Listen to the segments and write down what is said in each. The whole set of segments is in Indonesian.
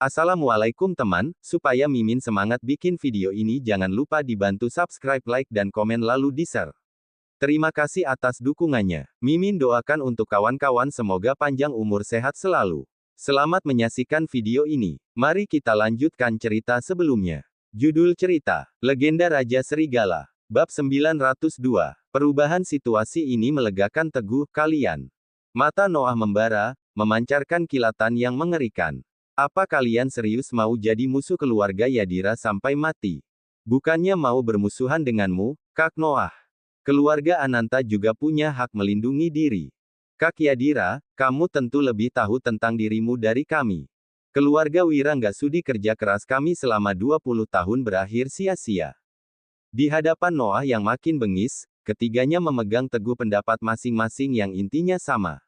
Assalamualaikum teman, supaya Mimin semangat bikin video ini jangan lupa dibantu subscribe, like dan komen lalu di-share. Terima kasih atas dukungannya. Mimin doakan untuk kawan-kawan semoga panjang umur sehat selalu. Selamat menyaksikan video ini. Mari kita lanjutkan cerita sebelumnya. Judul cerita, Legenda Raja Serigala. Bab 902. Perubahan situasi ini melegakan teguh kalian. Mata Noah membara, memancarkan kilatan yang mengerikan. Apa kalian serius mau jadi musuh keluarga Yadira sampai mati? Bukannya mau bermusuhan denganmu, Kak Noah. Keluarga Ananta juga punya hak melindungi diri. Kak Yadira, kamu tentu lebih tahu tentang dirimu dari kami. Keluarga Wira nggak sudi kerja keras kami selama 20 tahun berakhir sia-sia. Di hadapan Noah yang makin bengis, ketiganya memegang teguh pendapat masing-masing yang intinya sama.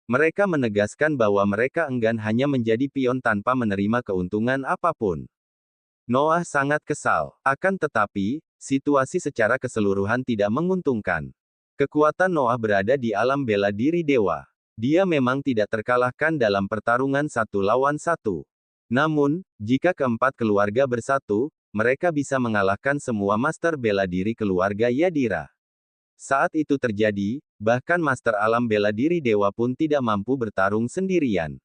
Mereka menegaskan bahwa mereka enggan hanya menjadi pion tanpa menerima keuntungan apapun. Noah sangat kesal. Akan tetapi, situasi secara keseluruhan tidak menguntungkan. Kekuatan Noah berada di alam bela diri dewa. Dia memang tidak terkalahkan dalam pertarungan 1 lawan 1. Namun, jika keempat keluarga bersatu, mereka bisa mengalahkan semua master bela diri keluarga Yadira. Saat itu terjadi, bahkan master alam bela diri dewa pun tidak mampu bertarung sendirian.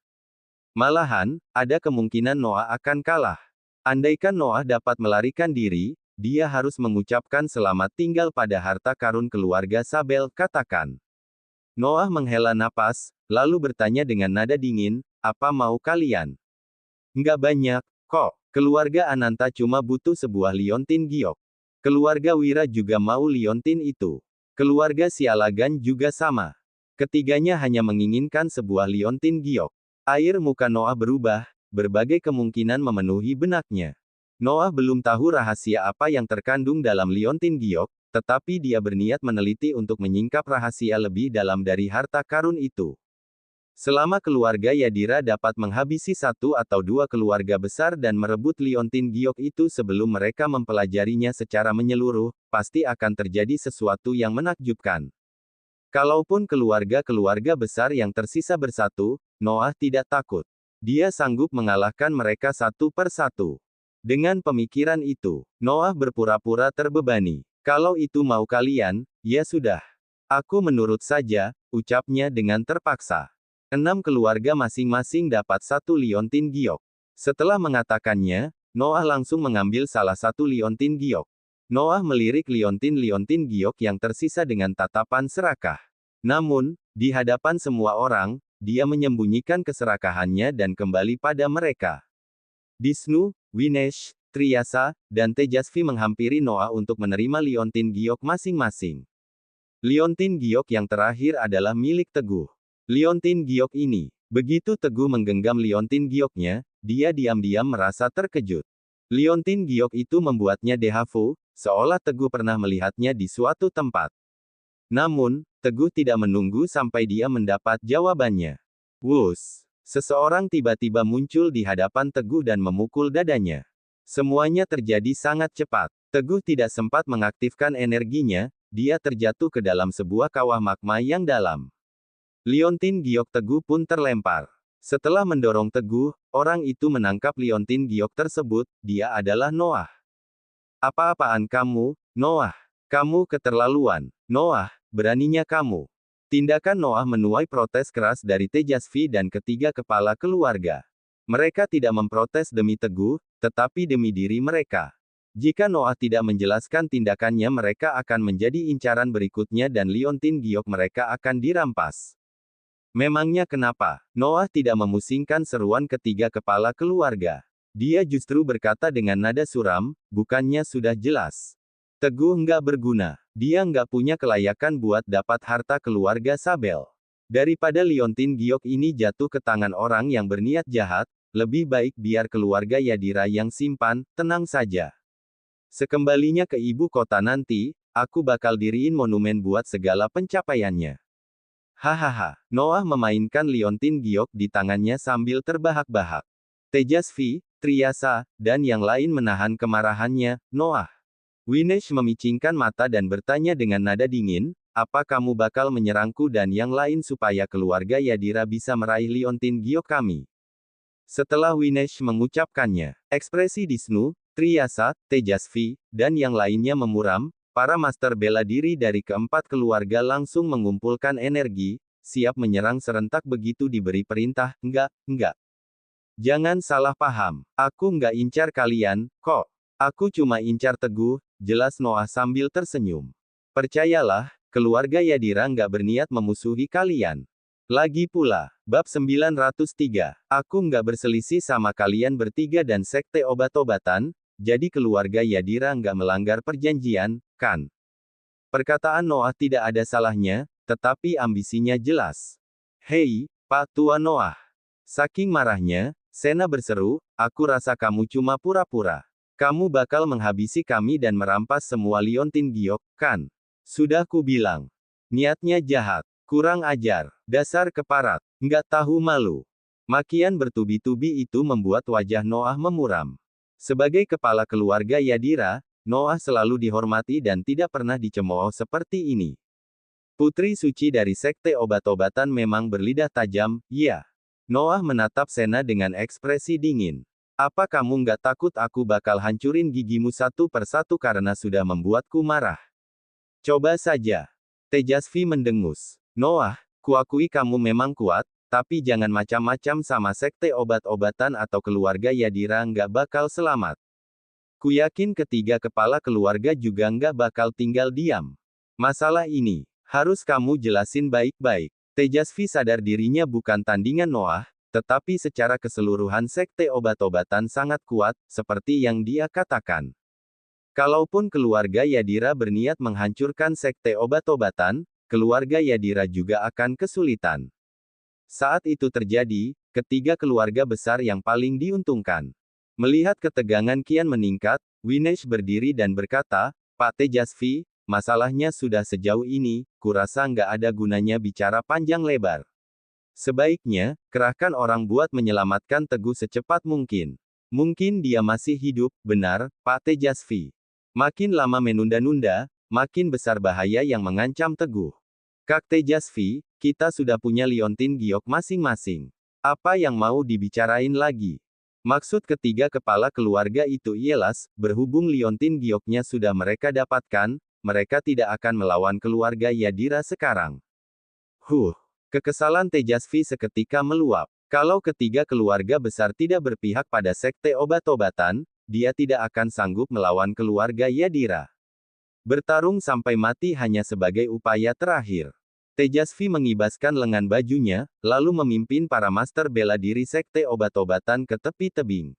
Malahan, ada kemungkinan Noah akan kalah. Andaikan Noah dapat melarikan diri, dia harus mengucapkan selamat tinggal pada harta karun keluarga Sabel, katakan. Noah menghela napas, lalu bertanya dengan nada dingin, apa mau kalian? Nggak banyak, kok. Keluarga Ananta cuma butuh sebuah liontin giok. Keluarga Wira juga mau liontin itu. Keluarga Sialagan juga sama. Ketiganya hanya menginginkan sebuah liontin giok. Air muka Noah berubah, berbagai kemungkinan memenuhi benaknya. Noah belum tahu rahasia apa yang terkandung dalam liontin giok, tetapi dia berniat meneliti untuk menyingkap rahasia lebih dalam dari harta karun itu. Selama keluarga Yadira dapat menghabisi 1 atau 2 keluarga besar dan merebut liontin giok itu sebelum mereka mempelajarinya secara menyeluruh, pasti akan terjadi sesuatu yang menakjubkan. Kalaupun keluarga-keluarga besar yang tersisa bersatu, Noah tidak takut. Dia sanggup mengalahkan mereka 1 per 1. Dengan pemikiran itu, Noah berpura-pura terbebani. Kalau itu mau kalian, ya sudah. Aku menurut saja, ucapnya dengan terpaksa. 6 keluarga masing-masing dapat 1 liontin giok. Setelah mengatakannya, Noah langsung mengambil salah satu liontin giok. Noah melirik liontin-liontin giok yang tersisa dengan tatapan serakah. Namun, di hadapan semua orang, dia menyembunyikan keserakahannya dan kembali pada mereka. Disnu, Winesh, Triyasa, dan Tejasvi menghampiri Noah untuk menerima liontin giok masing-masing. Liontin giok yang terakhir adalah milik Teguh. Liontin giok ini. Begitu Teguh menggenggam liontin gioknya, dia diam-diam merasa terkejut. Liontin giok itu membuatnya dejavu, seolah Teguh pernah melihatnya di suatu tempat. Namun, Teguh tidak menunggu sampai dia mendapat jawabannya. Wus! Seseorang tiba-tiba muncul di hadapan Teguh dan memukul dadanya. Semuanya terjadi sangat cepat. Teguh tidak sempat mengaktifkan energinya, dia terjatuh ke dalam sebuah kawah magma yang dalam. Liontin giok Teguh pun terlempar. Setelah mendorong Teguh, orang itu menangkap liontin giok tersebut, dia adalah Noah. Apa-apaan kamu, Noah? Kamu keterlaluan. Noah, beraninya kamu. Tindakan Noah menuai protes keras dari Tejasvi dan ketiga kepala keluarga. Mereka tidak memprotes demi Teguh, tetapi demi diri mereka. Jika Noah tidak menjelaskan tindakannya mereka akan menjadi incaran berikutnya dan liontin giok mereka akan dirampas. Memangnya kenapa? Noah tidak memusingkan seruan ketiga kepala keluarga. Dia justru berkata dengan nada suram, bukannya sudah jelas. Teguh nggak berguna. Dia nggak punya kelayakan buat dapat harta keluarga Sabel. Daripada liontin giok ini jatuh ke tangan orang yang berniat jahat, lebih baik biar keluarga Yadira yang simpan, tenang saja. Sekembalinya ke ibu kota nanti, aku bakal diriin monumen buat segala pencapaiannya. Hahaha, Noah memainkan liontin giok di tangannya sambil terbahak-bahak. Tejasvi, Triyasa, dan yang lain menahan kemarahannya. Noah. Winesh memicingkan mata dan bertanya dengan nada dingin, apa kamu bakal menyerangku dan yang lain supaya keluarga Yadira bisa meraih liontin giok kami? Setelah Winesh mengucapkannya, ekspresi Disnu, Triyasa, Tejasvi, dan yang lainnya memuram, para master bela diri dari keempat keluarga langsung mengumpulkan energi, siap menyerang serentak begitu diberi perintah. Enggak. Jangan salah paham. Aku nggak incar kalian, kok. Aku cuma incar Teguh, jelas Noah sambil tersenyum. Percayalah, keluarga Yadira nggak berniat memusuhi kalian. Lagi pula, bab 903, aku nggak berselisih sama kalian bertiga dan sekte obat-obatan, jadi keluarga Yadira nggak melanggar perjanjian, kan? Perkataan Noah tidak ada salahnya, tetapi ambisinya jelas. Hei, Pak Tua Noah. Saking marahnya, Sena berseru, aku rasa kamu cuma pura-pura. Kamu bakal menghabisi kami dan merampas semua liontin giok, kan? Sudah ku bilang. Niatnya jahat. Kurang ajar. Dasar keparat. Nggak tahu malu. Makian bertubi-tubi itu membuat wajah Noah memuram. Sebagai kepala keluarga Yadira, Noah selalu dihormati dan tidak pernah dicemooh seperti ini. Putri suci dari sekte obat-obatan memang berlidah tajam, ya. Noah menatap Sena dengan ekspresi dingin. Apa kamu nggak takut aku bakal hancurin gigimu satu persatu karena sudah membuatku marah? Coba saja. Tejasvi mendengus. Noah, kuakui kamu memang kuat, tapi jangan macam-macam sama sekte obat-obatan atau keluarga Yadira nggak bakal selamat. Kuyakin ketiga kepala keluarga juga nggak bakal tinggal diam. Masalah ini, harus kamu jelasin baik-baik. Tejasvi sadar dirinya bukan tandingan Noah, tetapi secara keseluruhan sekte obat-obatan sangat kuat, seperti yang dia katakan. Kalaupun keluarga Yadira berniat menghancurkan sekte obat-obatan, keluarga Yadira juga akan kesulitan. Saat itu terjadi, ketiga keluarga besar yang paling diuntungkan. Melihat ketegangan kian meningkat, Winesh berdiri dan berkata, Pak Tejasvi, masalahnya sudah sejauh ini, kurasa nggak ada gunanya bicara panjang lebar. Sebaiknya, kerahkan orang buat menyelamatkan Teguh secepat mungkin. Mungkin dia masih hidup, benar, Pak Tejasvi. Makin lama menunda-nunda, makin besar bahaya yang mengancam Teguh. Kak Tejasvi, kita sudah punya liontin giok masing-masing. Apa yang mau dibicarain lagi? Maksud ketiga kepala keluarga itu ialah, berhubung liontin gioknya sudah mereka dapatkan, mereka tidak akan melawan keluarga Yadira sekarang. Kekesalan Tejasvi seketika meluap. Kalau ketiga keluarga besar tidak berpihak pada sekte obat-obatan, dia tidak akan sanggup melawan keluarga Yadira. Bertarung sampai mati hanya sebagai upaya terakhir. Tejasvi mengibaskan lengan bajunya, lalu memimpin para master bela diri sekte obat-obatan ke tepi tebing.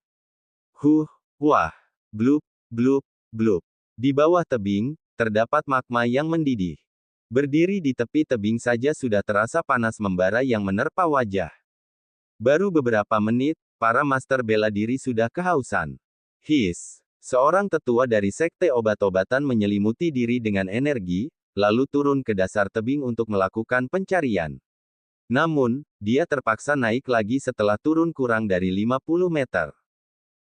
Wah, blup, blup, blup. Di bawah tebing, terdapat magma yang mendidih. Berdiri di tepi tebing saja sudah terasa panas membara yang menerpa wajah. Baru beberapa menit, para master bela diri sudah kehausan. Seorang tetua dari sekte obat-obatan menyelimuti diri dengan energi, lalu turun ke dasar tebing untuk melakukan pencarian. Namun, dia terpaksa naik lagi setelah turun kurang dari 50 meter.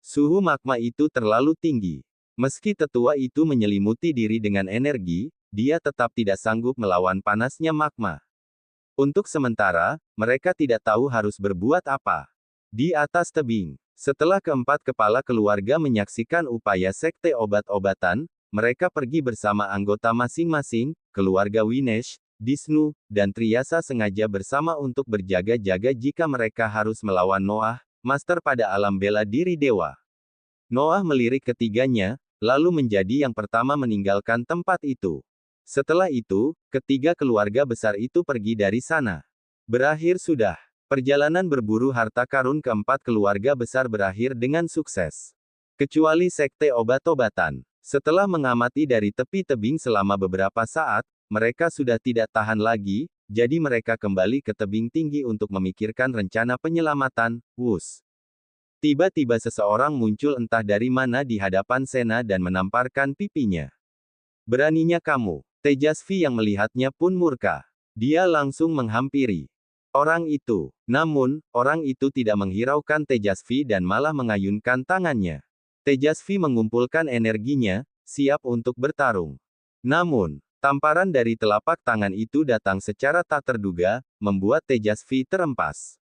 Suhu magma itu terlalu tinggi. Meski tetua itu menyelimuti diri dengan energi, dia tetap tidak sanggup melawan panasnya magma. Untuk sementara, mereka tidak tahu harus berbuat apa. Di atas tebing, setelah keempat kepala keluarga menyaksikan upaya sekte obat-obatan, mereka pergi bersama anggota masing-masing, keluarga Winesh, Disnu, dan Triyasa sengaja bersama untuk berjaga-jaga jika mereka harus melawan Noah, master pada alam bela diri dewa. Noah melirik ketiganya, lalu menjadi yang pertama meninggalkan tempat itu. Setelah itu, ketiga keluarga besar itu pergi dari sana. Berakhir sudah. Perjalanan berburu harta karun keempat keluarga besar berakhir dengan sukses. Kecuali sekte obat-obatan. Setelah mengamati dari tepi tebing selama beberapa saat, mereka sudah tidak tahan lagi, jadi mereka kembali ke tebing tinggi untuk memikirkan rencana penyelamatan. Tiba-tiba seseorang muncul entah dari mana di hadapan Sena dan menamparkan pipinya. Beraninya kamu. Tejasvi yang melihatnya pun murka. Dia langsung menghampiri orang itu. Namun, orang itu tidak menghiraukan Tejasvi dan malah mengayunkan tangannya. Tejasvi mengumpulkan energinya, siap untuk bertarung. Namun, tamparan dari telapak tangan itu datang secara tak terduga, membuat Tejasvi terempas.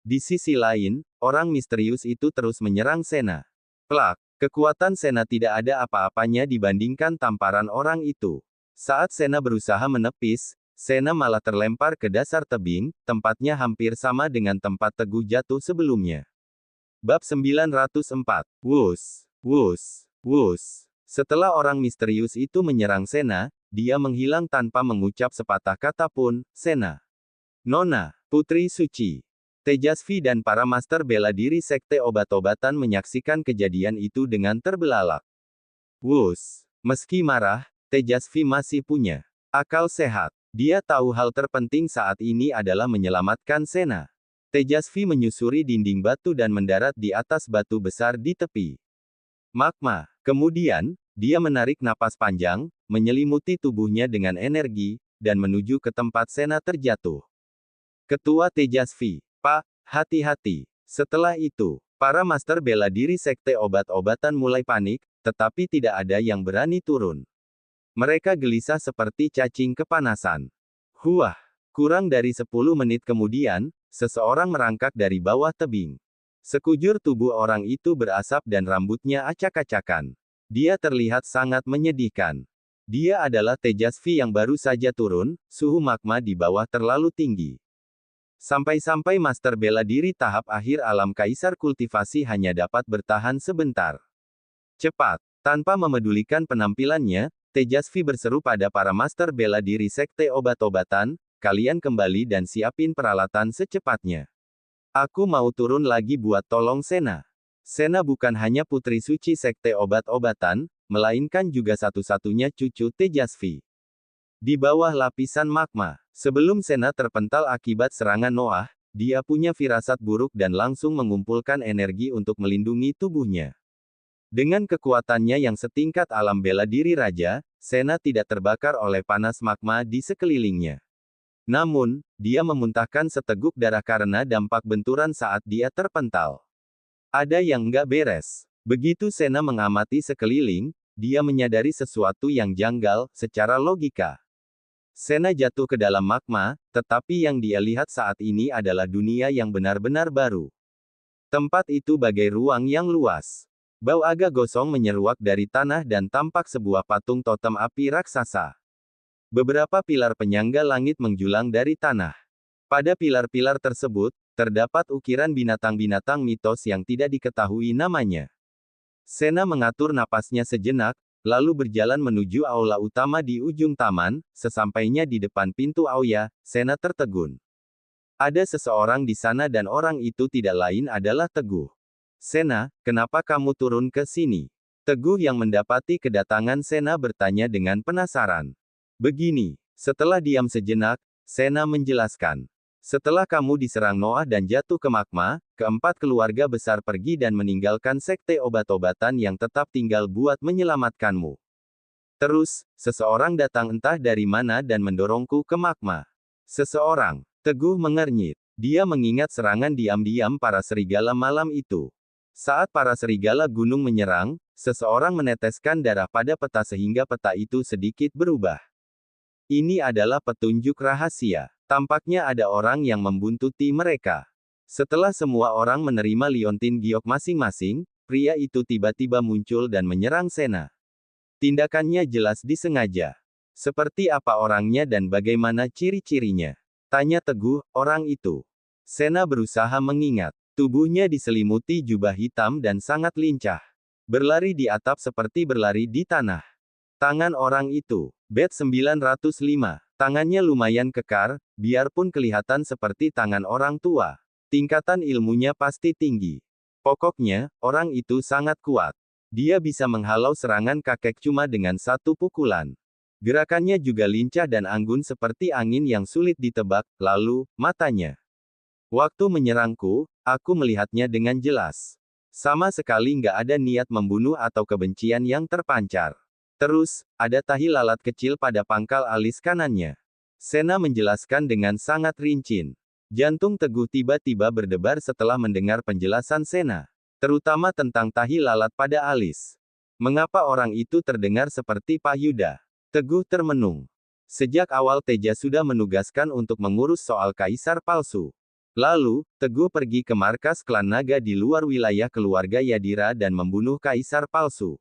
Di sisi lain, orang misterius itu terus menyerang Sena. Plak, kekuatan Sena tidak ada apa-apanya dibandingkan tamparan orang itu. Saat Sena berusaha menepis, Sena malah terlempar ke dasar tebing, tempatnya hampir sama dengan tempat Teguh jatuh sebelumnya. Bab 904. Wus, wus, wus. Setelah orang misterius itu menyerang Sena, dia menghilang tanpa mengucap sepatah kata pun. Sena, Nona, Putri Suci, Tejasvi dan para master bela diri sekte obat-obatan menyaksikan kejadian itu dengan terbelalak. Wus. Meski marah, Tejasvi masih punya akal sehat. Dia tahu hal terpenting saat ini adalah menyelamatkan Sena. Tejasvi menyusuri dinding batu dan mendarat di atas batu besar di tepi magma. Kemudian, dia menarik napas panjang, menyelimuti tubuhnya dengan energi, dan menuju ke tempat Sena terjatuh. Ketua Tejasvi, Pak, hati-hati. Setelah itu, para master bela diri sekte obat-obatan mulai panik, tetapi tidak ada yang berani turun. Mereka gelisah seperti cacing kepanasan. Huah! Kurang dari 10 menit kemudian, seseorang merangkak dari bawah tebing. Sekujur tubuh orang itu berasap dan rambutnya acak-acakan. Dia terlihat sangat menyedihkan. Dia adalah Tejasvi yang baru saja turun, suhu magma di bawah terlalu tinggi. Sampai-sampai master bela diri tahap akhir alam kaisar kultivasi hanya dapat bertahan sebentar. Cepat, tanpa memedulikan penampilannya, Tejasvi berseru pada para master bela diri sekte obat-obatan, kalian kembali dan siapin peralatan secepatnya. Aku mau turun lagi buat tolong Sena. Sena bukan hanya putri suci sekte obat-obatan, melainkan juga satu-satunya cucu Tejasvi. Di bawah lapisan magma, sebelum Sena terpental akibat serangan Noah, dia punya firasat buruk dan langsung mengumpulkan energi untuk melindungi tubuhnya. Dengan kekuatannya yang setingkat alam bela diri raja, Sena tidak terbakar oleh panas magma di sekelilingnya. Namun, dia memuntahkan seteguk darah karena dampak benturan saat dia terpental. Ada yang nggak beres. Begitu Sena mengamati sekeliling, dia menyadari sesuatu yang janggal, secara logika. Sena jatuh ke dalam magma, tetapi yang dia lihat saat ini adalah dunia yang benar-benar baru. Tempat itu bagai ruang yang luas. Bau agak gosong menyeruak dari tanah dan tampak sebuah patung totem api raksasa. Beberapa pilar penyangga langit menjulang dari tanah. Pada pilar-pilar tersebut, terdapat ukiran binatang-binatang mitos yang tidak diketahui namanya. Sena mengatur napasnya sejenak, lalu berjalan menuju aula utama di ujung taman. Sesampainya di depan pintu aula, Sena tertegun. Ada seseorang di sana dan orang itu tidak lain adalah Teguh. Sena, kenapa kamu turun ke sini? Teguh yang mendapati kedatangan Sena bertanya dengan penasaran. Begini, setelah diam sejenak, Sena menjelaskan. Setelah kamu diserang Noah dan jatuh ke magma, keempat keluarga besar pergi dan meninggalkan sekte obat-obatan yang tetap tinggal buat menyelamatkanmu. Terus, seseorang datang entah dari mana dan mendorongku ke magma. Seseorang, Teguh mengernyit. Dia mengingat serangan diam-diam para serigala malam itu. Saat para serigala gunung menyerang, seseorang meneteskan darah pada peta sehingga peta itu sedikit berubah. Ini adalah petunjuk rahasia. Tampaknya ada orang yang membuntuti mereka. Setelah semua orang menerima liontin giok masing-masing, pria itu tiba-tiba muncul dan menyerang Sena. Tindakannya jelas disengaja. Seperti apa orangnya dan bagaimana ciri-cirinya? Tanya Teguh, orang itu. Sena berusaha mengingat. Tubuhnya diselimuti jubah hitam dan sangat lincah. Berlari di atap seperti berlari di tanah. Tangan orang itu. Bet 905. Tangannya lumayan kekar, biarpun kelihatan seperti tangan orang tua. Tingkatan ilmunya pasti tinggi. Pokoknya, orang itu sangat kuat. Dia bisa menghalau serangan kakek cuma dengan satu pukulan. Gerakannya juga lincah dan anggun seperti angin yang sulit ditebak, lalu, matanya. Waktu menyerangku, aku melihatnya dengan jelas. Sama sekali nggak ada niat membunuh atau kebencian yang terpancar. Terus, ada tahi lalat kecil pada pangkal alis kanannya. Sena menjelaskan dengan sangat rinci. Jantung Teguh tiba-tiba berdebar setelah mendengar penjelasan Sena. Terutama tentang tahi lalat pada alis. Mengapa orang itu terdengar seperti Pak Yuda? Teguh termenung. Sejak awal Teja sudah menugaskan untuk mengurus soal kaisar palsu. Lalu, Teguh pergi ke markas klan naga di luar wilayah keluarga Yadira dan membunuh kaisar palsu.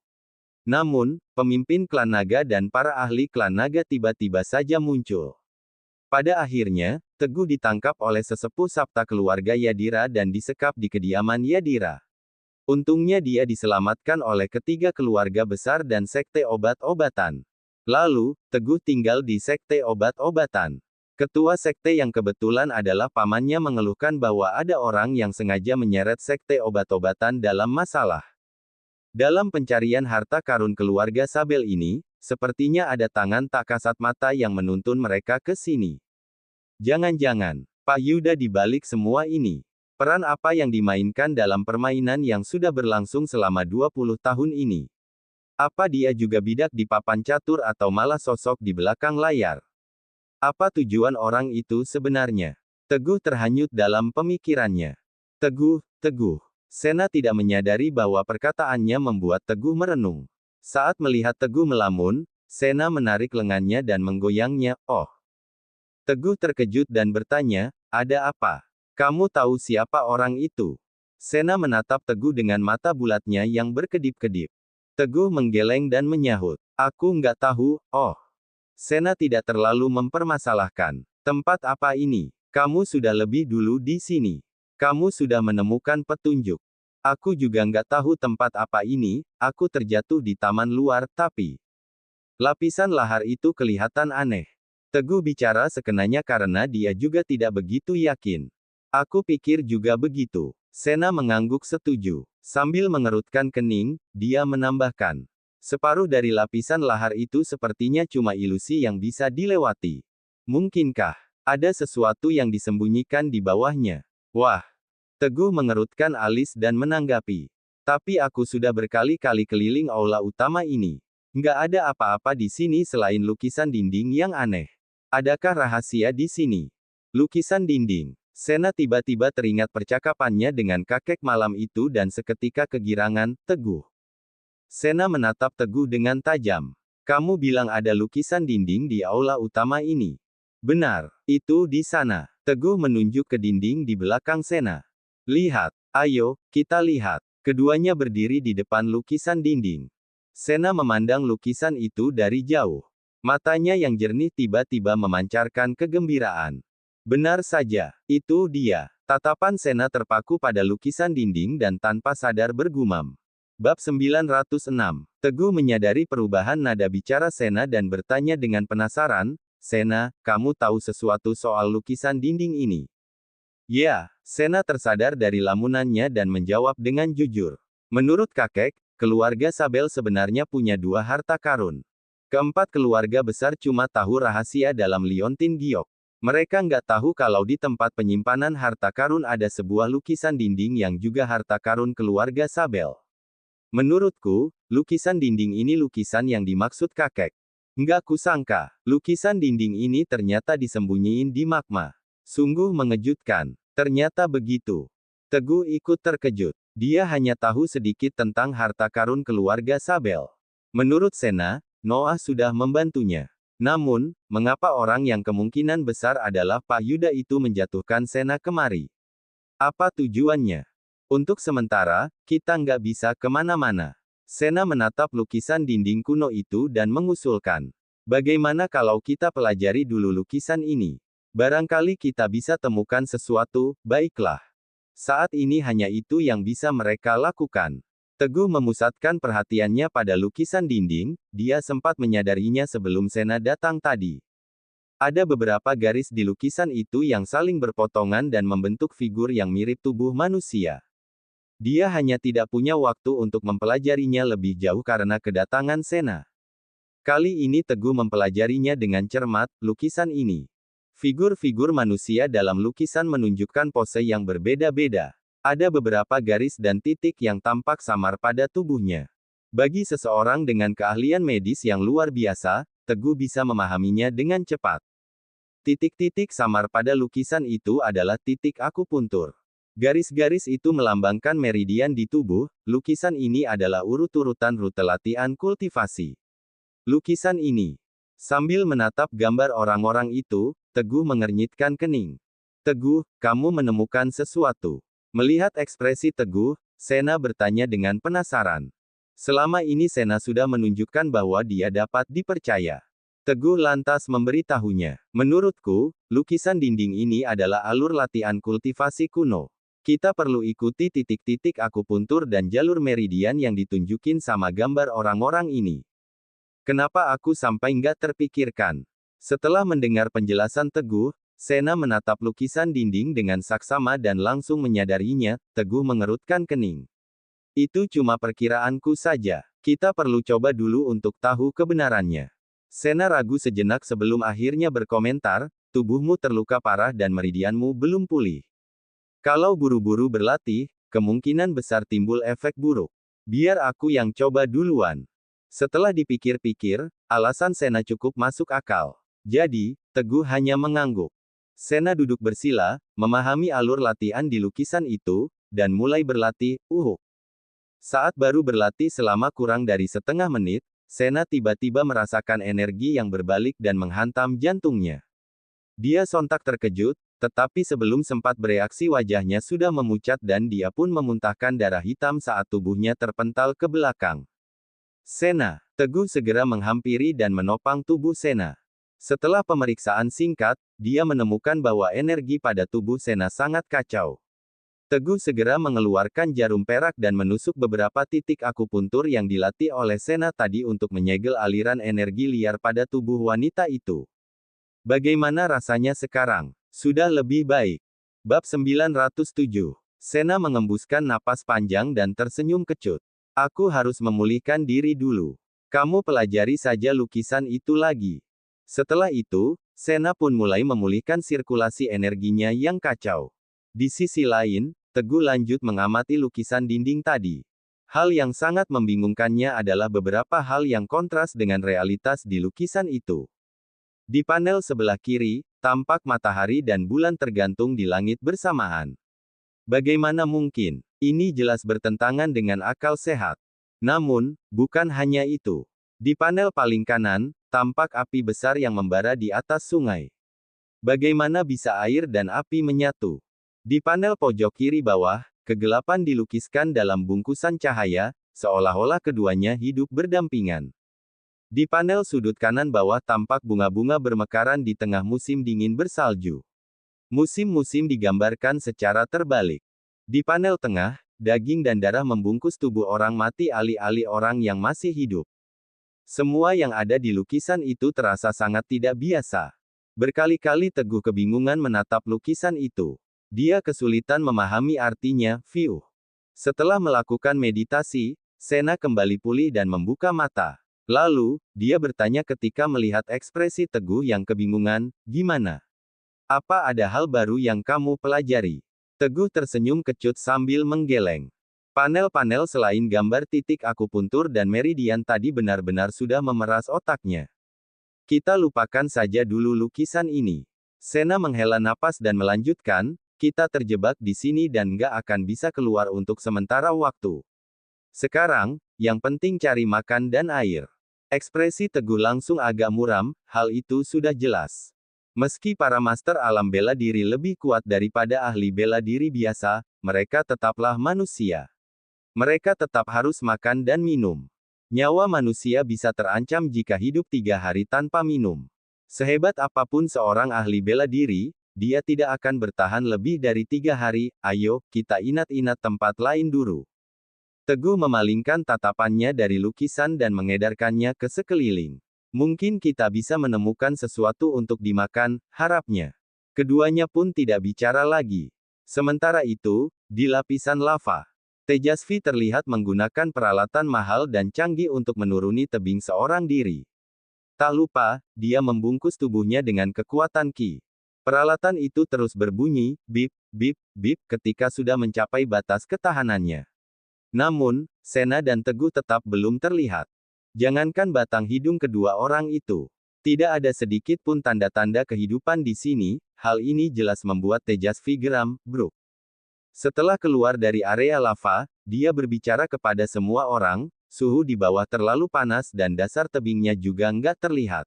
Namun, pemimpin klan naga dan para ahli klan naga tiba-tiba saja muncul. Pada akhirnya, Teguh ditangkap oleh sesepuh sabta keluarga Yadira dan disekap di kediaman Yadira. Untungnya dia diselamatkan oleh ketiga keluarga besar dan sekte obat-obatan. Lalu, Teguh tinggal di sekte obat-obatan. Ketua sekte yang kebetulan adalah pamannya mengeluhkan bahwa ada orang yang sengaja menyeret sekte obat-obatan dalam masalah. Dalam pencarian harta karun keluarga Sabel ini, sepertinya ada tangan tak kasat mata yang menuntun mereka ke sini. Jangan-jangan, Pak Yuda di balik semua ini. Peran apa yang dimainkan dalam permainan yang sudah berlangsung selama 20 tahun ini? Apa dia juga bidak di papan catur atau malah sosok di belakang layar? Apa tujuan orang itu sebenarnya? Teguh terhanyut dalam pemikirannya. Teguh. Sena tidak menyadari bahwa perkataannya membuat Teguh merenung. Saat melihat Teguh melamun, Sena menarik lengannya dan menggoyangnya. Oh. Teguh terkejut dan bertanya, ada apa? Kamu tahu siapa orang itu? Sena menatap Teguh dengan mata bulatnya yang berkedip-kedip. Teguh menggeleng dan menyahut. Aku nggak tahu, oh. Sena tidak terlalu mempermasalahkan. Tempat apa ini? Kamu sudah lebih dulu di sini. Kamu sudah menemukan petunjuk. Aku juga nggak tahu tempat apa ini, aku terjatuh di taman luar, tapi lapisan lahar itu kelihatan aneh. Teguh bicara sekenanya karena dia juga tidak begitu yakin. Aku pikir juga begitu. Sena mengangguk setuju. Sambil mengerutkan kening, dia menambahkan. Separuh dari lapisan lahar itu sepertinya cuma ilusi yang bisa dilewati. Mungkinkah ada sesuatu yang disembunyikan di bawahnya? Wah. Teguh mengerutkan alis dan menanggapi. Tapi aku sudah berkali-kali keliling aula utama ini. Nggak ada apa-apa di sini selain lukisan dinding yang aneh. Adakah rahasia di sini? Lukisan dinding. Sena tiba-tiba teringat percakapannya dengan kakek malam itu dan seketika kegirangan, Teguh. Sena menatap Teguh dengan tajam. Kamu bilang ada lukisan dinding di aula utama ini. Benar, itu di sana. Teguh menunjuk ke dinding di belakang Sena. Lihat, ayo, kita lihat. Keduanya berdiri di depan lukisan dinding. Sena memandang lukisan itu dari jauh. Matanya yang jernih tiba-tiba memancarkan kegembiraan. Benar saja, itu dia. Tatapan Sena terpaku pada lukisan dinding dan tanpa sadar bergumam. Bab 906. Teguh menyadari perubahan nada bicara Sena dan bertanya dengan penasaran, Sena, kamu tahu sesuatu soal lukisan dinding ini? Ya, Sena tersadar dari lamunannya dan menjawab dengan jujur. Menurut kakek, keluarga Sabel sebenarnya punya dua harta karun. Keempat keluarga besar cuma tahu rahasia dalam Liontin Giok. Mereka nggak tahu kalau di tempat penyimpanan harta karun ada sebuah lukisan dinding yang juga harta karun keluarga Sabel. Menurutku, lukisan dinding ini lukisan yang dimaksud kakek. Nggak kusangka, lukisan dinding ini ternyata disembunyiin di magma. Sungguh mengejutkan. Ternyata begitu. Teguh ikut terkejut. Dia hanya tahu sedikit tentang harta karun keluarga Sabel. Menurut Sena, Noah sudah membantunya. Namun, mengapa orang yang kemungkinan besar adalah Pak Yuda itu menjatuhkan Sena kemari? Apa tujuannya? Untuk sementara, kita nggak bisa kemana-mana. Sena menatap lukisan dinding kuno itu dan mengusulkan. Bagaimana kalau kita pelajari dulu lukisan ini? Barangkali kita bisa temukan sesuatu, baiklah. Saat ini hanya itu yang bisa mereka lakukan. Teguh memusatkan perhatiannya pada lukisan dinding, dia sempat menyadarinya sebelum Sena datang tadi. Ada beberapa garis di lukisan itu yang saling berpotongan dan membentuk figur yang mirip tubuh manusia. Dia hanya tidak punya waktu untuk mempelajarinya lebih jauh karena kedatangan Sena. Kali ini Teguh mempelajarinya dengan cermat, lukisan ini. Figur-figur manusia dalam lukisan menunjukkan pose yang berbeda-beda. Ada beberapa garis dan titik yang tampak samar pada tubuhnya. Bagi seseorang dengan keahlian medis yang luar biasa, Teguh bisa memahaminya dengan cepat. Titik-titik samar pada lukisan itu adalah titik akupuntur. Garis-garis itu melambangkan meridian di tubuh, lukisan ini adalah urut-urutan rute latihan kultivasi. Lukisan ini. Sambil menatap gambar orang-orang itu, Teguh mengernyitkan kening. Teguh, kamu menemukan sesuatu. Melihat ekspresi Teguh, Sena bertanya dengan penasaran. Selama ini Sena sudah menunjukkan bahwa dia dapat dipercaya. Teguh lantas memberitahunya. Menurutku, lukisan dinding ini adalah alur latihan kultivasi kuno. Kita perlu ikuti titik-titik akupuntur dan jalur meridian yang ditunjukin sama gambar orang-orang ini. Kenapa aku sampai nggak terpikirkan? Setelah mendengar penjelasan Teguh, Sena menatap lukisan dinding dengan saksama dan langsung menyadarinya. Teguh mengerutkan kening. Itu cuma perkiraanku saja. Kita perlu coba dulu untuk tahu kebenarannya. Sena ragu sejenak sebelum akhirnya berkomentar, tubuhmu terluka parah dan meridianmu belum pulih. Kalau buru-buru berlatih, kemungkinan besar timbul efek buruk. Biar aku yang coba duluan. Setelah dipikir-pikir, alasan Sena cukup masuk akal. Jadi, Teguh hanya mengangguk. Sena duduk bersila, memahami alur latihan di lukisan itu, dan mulai berlatih. Saat baru berlatih selama kurang dari setengah menit, Sena tiba-tiba merasakan energi yang berbalik dan menghantam jantungnya. Dia sontak terkejut, tetapi sebelum sempat bereaksi wajahnya sudah memucat dan dia pun memuntahkan darah hitam saat tubuhnya terpental ke belakang. Sena, Teguh segera menghampiri dan menopang tubuh Sena. Setelah pemeriksaan singkat, dia menemukan bahwa energi pada tubuh Sena sangat kacau. Teguh segera mengeluarkan jarum perak dan menusuk beberapa titik akupuntur yang dilatih oleh Sena tadi untuk menyegel aliran energi liar pada tubuh wanita itu. Bagaimana rasanya sekarang? Sudah lebih baik. Bab 907. Sena mengembuskan napas panjang dan tersenyum kecut. Aku harus memulihkan diri dulu. Kamu pelajari saja lukisan itu lagi. Setelah itu, Sena pun mulai memulihkan sirkulasi energinya yang kacau. Di sisi lain, Teguh lanjut mengamati lukisan dinding tadi. Hal yang sangat membingungkannya adalah beberapa hal yang kontras dengan realitas di lukisan itu. Di panel sebelah kiri, tampak matahari dan bulan tergantung di langit bersamaan. Bagaimana mungkin? Ini jelas bertentangan dengan akal sehat. Namun, bukan hanya itu. Di panel paling kanan, tampak api besar yang membara di atas sungai. Bagaimana bisa air dan api menyatu? Di panel pojok kiri bawah, kegelapan dilukiskan dalam bungkusan cahaya, seolah-olah keduanya hidup berdampingan. Di panel sudut kanan bawah tampak bunga-bunga bermekaran di tengah musim dingin bersalju. Musim-musim digambarkan secara terbalik. Di panel tengah, daging dan darah membungkus tubuh orang mati alih-alih orang yang masih hidup. Semua yang ada di lukisan itu terasa sangat tidak biasa. Berkali-kali Teguh kebingungan menatap lukisan itu. Dia kesulitan memahami artinya. Setelah melakukan meditasi, Sena kembali pulih dan membuka mata. Lalu, dia bertanya ketika melihat ekspresi Teguh yang kebingungan, "Gimana? Apa ada hal baru yang kamu pelajari?" Teguh tersenyum kecut sambil menggeleng. Panel-panel selain gambar titik akupuntur dan meridian tadi benar-benar sudah memeras otaknya. Kita lupakan saja dulu lukisan ini. Sena menghela napas dan melanjutkan, kita terjebak di sini dan nggak akan bisa keluar untuk sementara waktu. Sekarang, yang penting cari makan dan air. Ekspresi Teguh langsung agak muram, hal itu sudah jelas. Meski para master alam bela diri lebih kuat daripada ahli bela diri biasa, mereka tetaplah manusia. Mereka tetap harus makan dan minum. Nyawa manusia bisa terancam jika hidup 3 hari tanpa minum. Sehebat apapun seorang ahli bela diri, dia tidak akan bertahan lebih dari 3 hari. Ayo, kita ingat-ingat tempat lain dulu. Teguh memalingkan tatapannya dari lukisan dan mengedarkannya ke sekeliling. Mungkin kita bisa menemukan sesuatu untuk dimakan, harapnya. Keduanya pun tidak bicara lagi. Sementara itu, di lapisan lava, Tejasvi terlihat menggunakan peralatan mahal dan canggih untuk menuruni tebing seorang diri. Tak lupa, dia membungkus tubuhnya dengan kekuatan Ki. Peralatan itu terus berbunyi, bip, bip, bip, ketika sudah mencapai batas ketahanannya. Namun, Sena dan Teguh tetap belum terlihat. Jangankan batang hidung kedua orang itu. Tidak ada sedikit pun tanda-tanda kehidupan di sini, hal ini jelas membuat Tejasvi geram, Bruk. Setelah keluar dari area lava, dia berbicara kepada semua orang, suhu di bawah terlalu panas dan dasar tebingnya juga nggak terlihat.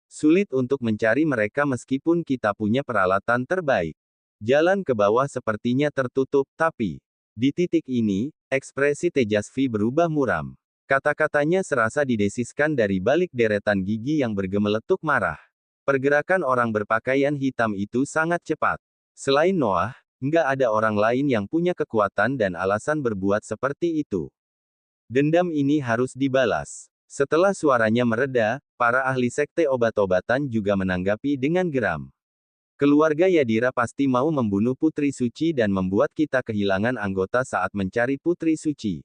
Sulit untuk mencari mereka meskipun kita punya peralatan terbaik. Jalan ke bawah sepertinya tertutup, tapi di titik ini, ekspresi Tejasvi berubah muram. Kata-katanya serasa didesiskan dari balik deretan gigi yang bergemeletuk marah. Pergerakan orang berpakaian hitam itu sangat cepat. Selain Noah, nggak ada orang lain yang punya kekuatan dan alasan berbuat seperti itu. Dendam ini harus dibalas. Setelah suaranya mereda, para ahli sekte obat-obatan juga menanggapi dengan geram. Keluarga Yadira pasti mau membunuh Putri Suci dan membuat kita kehilangan anggota saat mencari Putri Suci.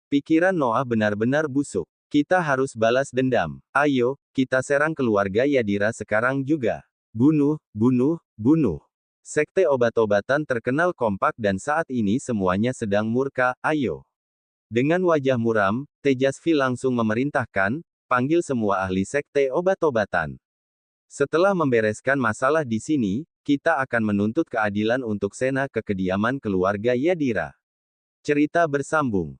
Pikiran Noah benar-benar busuk. Kita harus balas dendam. Ayo, kita serang keluarga Yadira sekarang juga. Bunuh, bunuh, bunuh. Sekte obat-obatan terkenal kompak dan saat ini semuanya sedang murka, ayo. Dengan wajah muram, Tejasvi langsung memerintahkan, panggil semua ahli sekte obat-obatan. Setelah membereskan masalah di sini, kita akan menuntut keadilan untuk Sena ke kediaman keluarga Yadira. Cerita bersambung.